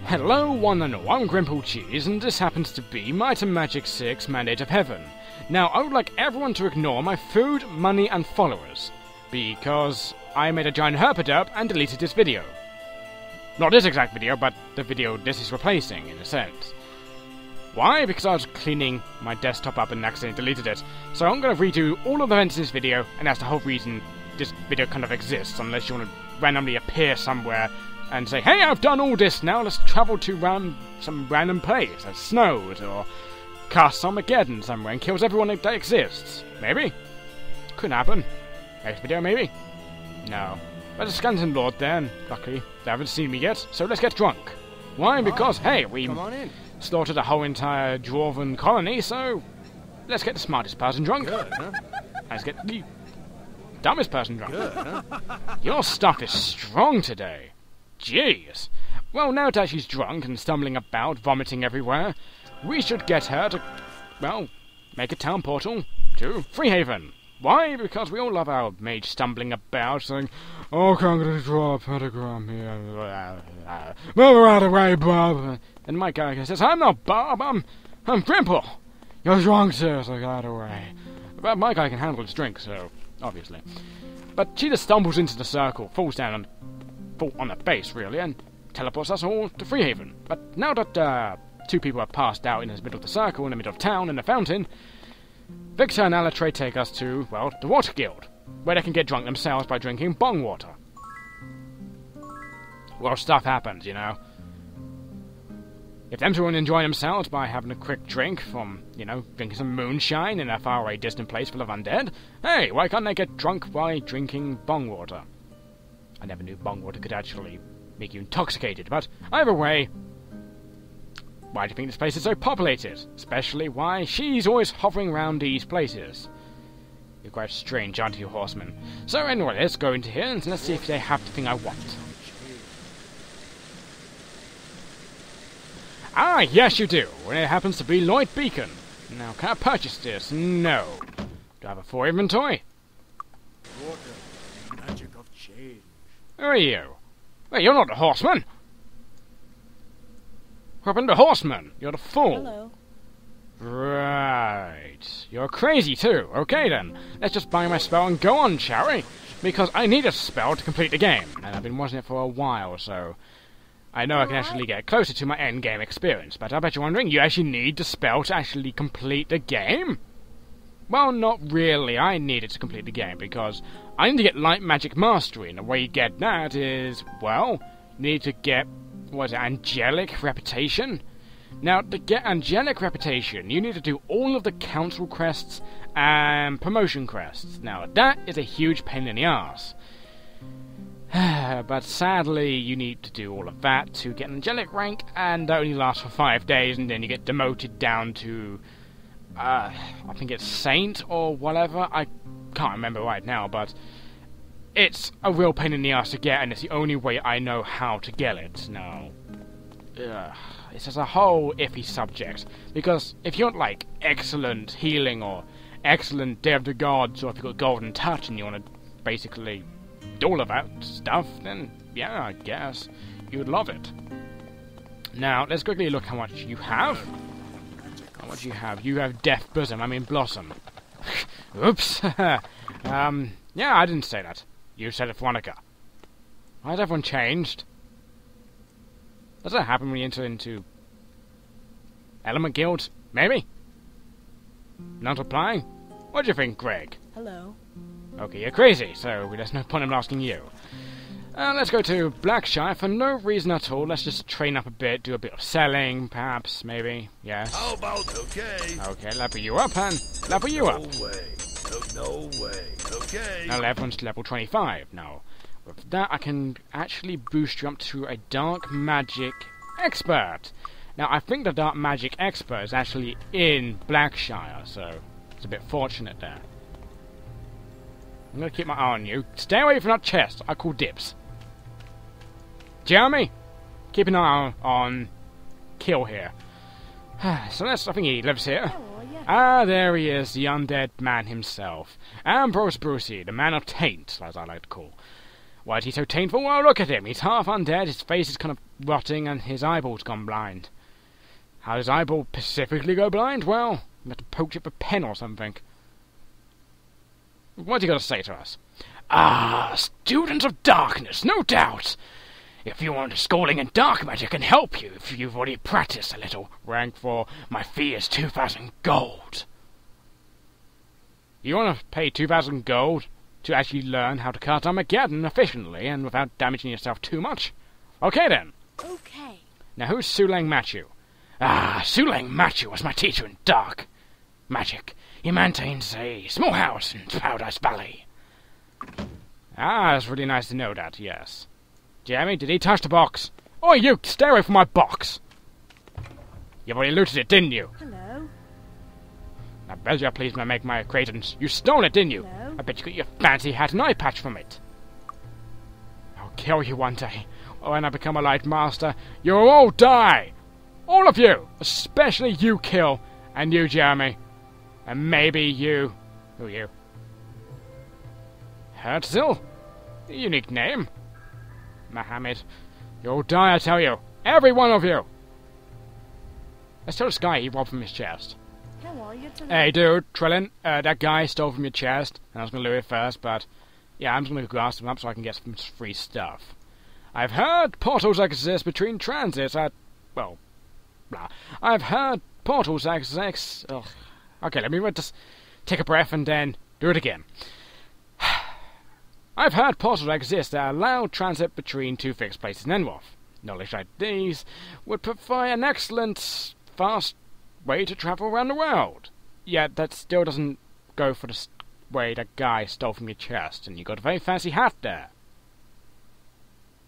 Hello one and all, I'm Grimple Cheese, and this happens to be Might and Magic 6 Mandate of Heaven. Now, I would like everyone to ignore my food, money, and followers, because I made a giant herpaderp and deleted this video. Not this exact video, but the video this is replacing, in a sense. Why? Because I was cleaning my desktop up and accidentally deleted it. So I'm going to redo all of the events in this video, and that's the whole reason this video kind of exists, unless you want to randomly appear somewhere and say, hey, I've done all this now, let's travel to some random place that snows, or casts Armageddon somewhere and kills everyone that exists. Maybe. Could happen. Next video, maybe. No. But there's a skeleton lord there, and luckily they haven't seen me yet, so let's get drunk. Why? Because, hey, we slaughtered a whole entire Dwarven colony, so let's get the smartest person drunk. Good, huh? Let's get the dumbest person drunk. Good, huh? Your stuff is strong today. Jeez. Well, now that she's drunk and stumbling about, vomiting everywhere, we should get her to, well, make a town portal to Freehaven. Why? Because we all love our mage stumbling about, saying, okay, I'm going to draw a pentagram here. Move right away, Bob. And my guy says, I'm not Bob, I'm Grimple. You're drunk, sir, so get out of the way. But my guy can handle his drink, so, obviously. But she just stumbles into the circle, falls down on the base, really, and teleports us all to Freehaven. But now that two people have passed out in the middle of the circle, in the middle of town, in the fountain, Victor and Alatrey take us to, well, the Water Guild, where they can get drunk themselves by drinking bong water. Well, stuff happens, you know. If them two want to enjoy themselves by having a quick drink from, you know, drinking some moonshine in a faraway distant place full of undead, hey, why can't they get drunk by drinking bong water? I never knew bong water could actually make you intoxicated, but either way, why do you think this place is so populated? Especially why she's always hovering around these places. You're quite strange, aren't you, horseman? So anyway, let's go into here and let's see if they have the thing I want. Ah, yes you do, and it happens to be Lloyd Beacon. Now, can I purchase this? No. Do I have a full inventory? Water, magic of change. Who are you? Wait, you're not the horseman! What happened to horseman? You're the fool. Hello. Right. You're crazy too. Okay then. Let's just buy my spell and go on, shall we? Because I need a spell to complete the game. And I've been wanting it for a while, so I know I can actually get closer to my end game experience. But I bet you're wondering, you actually need the spell to actually complete the game? Well, not really. I need it to complete the game because I need to get Light Magic Mastery, and the way you get that is, well, you need to get, what is it, Angelic Reputation? Now, to get Angelic Reputation, you need to do all of the Council Crests and Promotion Crests. Now, that is a huge pain in the arse. But sadly, you need to do all of that to get an Angelic rank, and that only lasts for 5 days, and then you get demoted down to I think it's Saint or whatever. I can't remember right now, but it's a real pain in the ass to get, and it's the only way I know how to get it. Now, it's just a whole iffy subject, because if you want, like, excellent healing or excellent Day of the Gods, or if you've got Golden Touch and you want to basically do all of that stuff, then yeah, I guess you would love it. Now, let's quickly look how much you have. What do you have? You have Death Bosom, I mean Blossom. Oops. Yeah, I didn't say that. You said it, Veronica. Why has everyone changed? Does that happen when you enter into Element Guild? Maybe? Not applying? What do you think, Greg? Hello. Okay, you're crazy, so there's no point in asking you. Let's go to Blackshire for no reason at all. Let's just train up a bit, do a bit of selling, perhaps, maybe. Yes. How about okay? Okay, level you up, and level you up. No way. No way. Okay. Now everyone's level 25. Now, with that, I can actually boost you up to a Dark Magic Expert. Now, I think the Dark Magic Expert is actually in Blackshire, so it's a bit fortunate there. I'm going to keep my eye on you. Stay away from that chest. I call dibs. Jeremy, keep an eye on Kill here. So I think he lives here. Oh, yeah. Ah, there he is, the undead man himself. Ambrose Brucey, the man of taint, as I like to call. Why is he so taintful? Well, look at him. He's half undead, his face is kind of rotting and his eyeball's gone blind. How does eyeball specifically go blind? Well, you have to poke it with a pen or something. What do you got to say to us? Ah, student of darkness, no doubt. If you want a schooling in dark magic, I can help you if you've already practiced a little. Rank 4, my fee is 2,000 gold. You want to pay 2,000 gold to actually learn how to cast Armageddon efficiently and without damaging yourself too much? Okay then. Okay. Now who's Suleng Machu? Ah, Suleng Machu was my teacher in dark magic. He maintains a small house in Paradise Valley. Ah, that's really nice to know that, yes. Jeremy, did he touch the box? Oh, you! Stay away from my box! You've already looted it, didn't you? Hello. I bet you're pleased when I make my acquaintance. You stole it, didn't you? Hello. I bet you got your fancy hat and eye patch from it. I'll kill you one day. When I become a light master, you'll all die! All of you! Especially you, Kill. And you, Jeremy. And maybe you... Who are you? Herzl? Unique name. Mohammed. You'll die, I tell you. Every one of you! Let's tell this guy he robbed from his chest. How are you today? Hey dude, Trillin, that guy stole from your chest. And I was gonna loot it first, but... yeah, I'm just gonna grasp him up so I can get some free stuff. I've heard portals exist between transits at... well... blah. I've heard portals exist... ugh. Okay, let me just take a breath and then do it again. I've heard portals exist that allow transit between two fixed places in Enroth. Knowledge like these would provide an excellent, fast way to travel around the world. Yet that still doesn't go for the way that guy stole from your chest, and you got a very fancy hat there.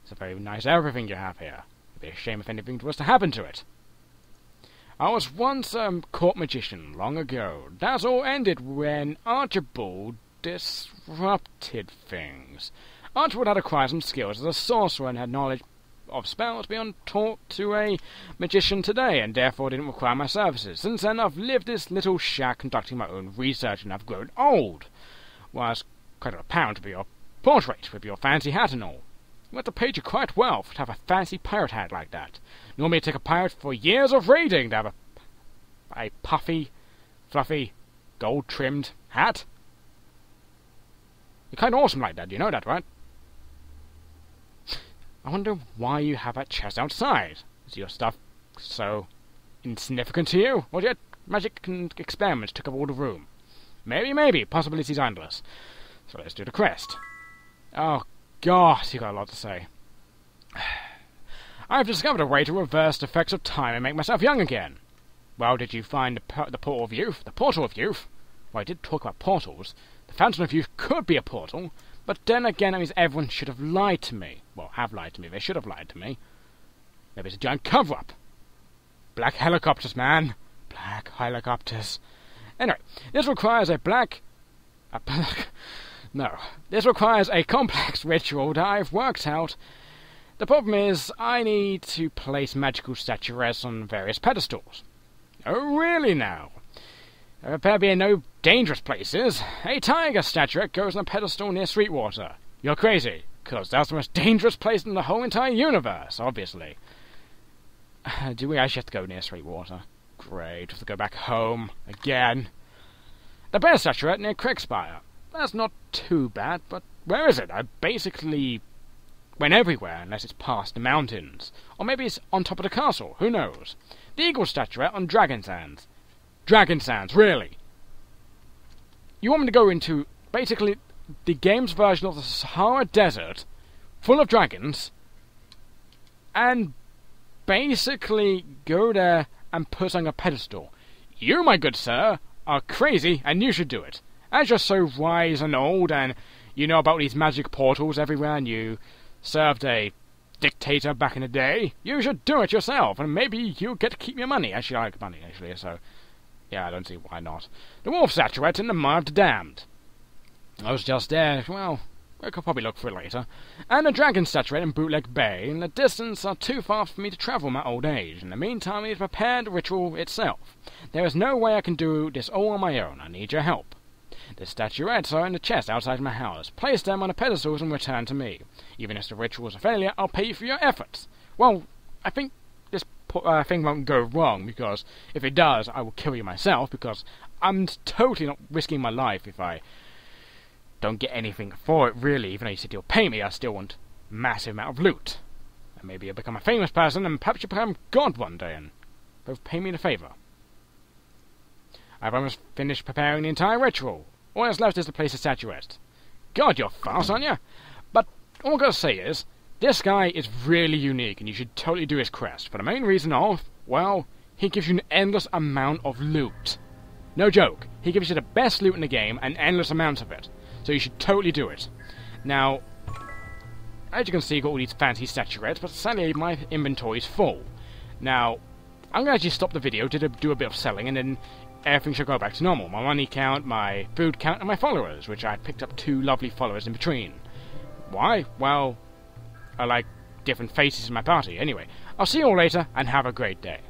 It's a very nice everything you have here. It'd be a shame if anything was to happen to it. I was once a court magician long ago. That all ended when Archibald disrupted things. Archibald had acquired some skills as a sorcerer and had knowledge of spells beyond taught to a magician today, and therefore didn't require my services. Since then I've lived this little shack conducting my own research, and I've grown old. Well, it's quite a pound to be your portrait with your fancy hat and all. You have to pay you quite well to have a fancy pirate hat like that. Normally it take a pirate for years of raiding to have a puffy, fluffy, gold-trimmed hat. You're kind of awesome like that, you know that, right? I wonder why you have that chest outside. Is your stuff so insignificant to you? Or your magic experiments took up all the room? Maybe, possibilities are endless. So let's do the quest. Oh, God, you got a lot to say. I've discovered a way to reverse the effects of time and make myself young again. Well, did you find the Portal of Youth? The Portal of Youth? Well, I did talk about portals. The Fountain of Youth could be a portal, but then again that means everyone should have lied to me. Well, have lied to me. They should have lied to me. Maybe it's a giant cover-up. Black helicopters, man. Black helicopters. Anyway, this requires this requires a complex ritual that I've worked out. The problem is, I need to place magical statuettes on various pedestals. Oh, really now? There better be in no dangerous places. A tiger statuette goes on a pedestal near Sweetwater. You're crazy, because that's the most dangerous place in the whole entire universe, obviously. Do we actually have to go near Sweetwater? Great, have to go back home again. The bear statuette near Kriegspire. That's not too bad, but where is it? I basically went everywhere unless it's past the mountains. Or maybe it's on top of the castle, who knows? The eagle statuette on Dragon Sands. Dragon Sands, really? You want me to go into basically the game's version of the Sahara Desert, full of dragons, and basically go there and put on a pedestal? You, my good sir, are crazy, and you should do it. As you're so wise and old, and you know about these magic portals everywhere, and you served a dictator back in the day, you should do it yourself, and maybe you'll get to keep your money. Actually, I like money, actually, so... yeah, I don't see why not. The wolf statuette in the Mire of the Damned. I was just there. Well, I could probably look for it later. And the dragon statuette in Bootleg Bay. In the distance are too far for me to travel in my old age. In the meantime, I need to prepare the ritual itself. There is no way I can do this all on my own. I need your help. The statuettes are in the chest outside my house. Place them on the pedestals and return to me. Even if the ritual is a failure, I'll pay you for your efforts. Well, I think this thing won't go wrong, because if it does, I will kill you myself, because I'm totally not risking my life if I don't get anything for it, really. Even though you said you'll pay me, I still want a massive amount of loot. And maybe I'll become a famous person, and perhaps you'll become God one day, and both pay me a favour. I've almost finished preparing the entire ritual. All that's left is to place the statuette. God, you're fast, aren't you? But all I've got to say is, this guy is really unique, and you should totally do his quest. For the main reason of, well, he gives you an endless amount of loot. No joke, he gives you the best loot in the game, and endless amounts of it. So you should totally do it. Now, as you can see, you've got all these fancy statuettes, but sadly my inventory is full. Now, I'm going to actually stop the video to do a bit of selling, and then everything should go back to normal. My money count, my food count, and my followers, which I picked up 2 lovely followers in between. Why? Well, I like different faces in my party. Anyway, I'll see you all later, and have a great day.